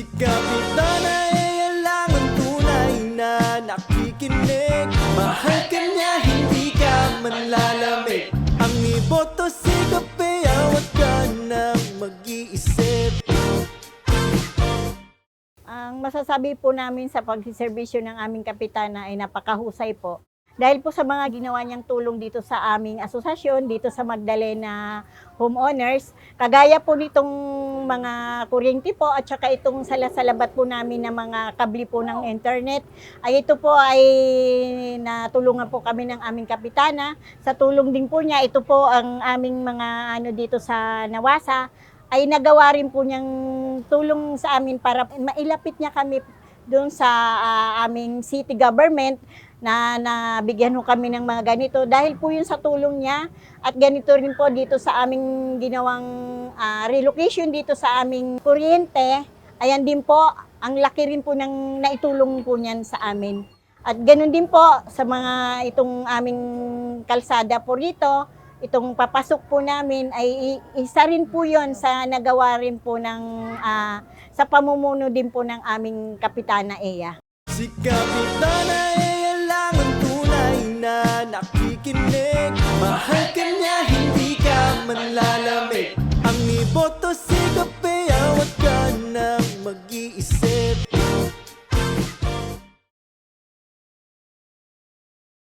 Si Kapitana ay lang ang tunay na nakikinig. Mahal ka niya, hindi ka manlalamig. Ang iboto si Kape, awat ka nang mag-iisip. Ang masasabi po namin sa pagsiservisyo ng aming kapitana ay napakahusay po. Dahil po sa mga ginawa niyang tulong dito sa aming asosasyon, dito sa Magdalena Homeowners, kagaya po nitong mga kuryente po at saka itong salasalabat po namin ng mga kabli po ng internet, ay ito po ay natulungan po kami ng aming kapitana. Sa tulong din po niya, ito po ang aming mga dito sa Nawasa, ay nagawa rin po niyang tulong sa amin para mailapit niya kami doon sa aming city government na nabigyan ho kami ng mga ganito. Dahil po yun sa tulong niya at ganito rin po dito sa aming ginawang relocation dito sa aming kuryente. Ayan din po, ang laki rin po ng naitulong po niyan sa amin. At ganun din po sa mga itong aming kalsada po rito. Itong papasok po namin ay isa rin po yon sa nagawa rin po ng sa pamumuno din po ng aming Kapitana Ea. Si Kapitana ay lang ang tunay na nakikinig. Mahal ka niya, hindi ka manlalamig. Ang iboto si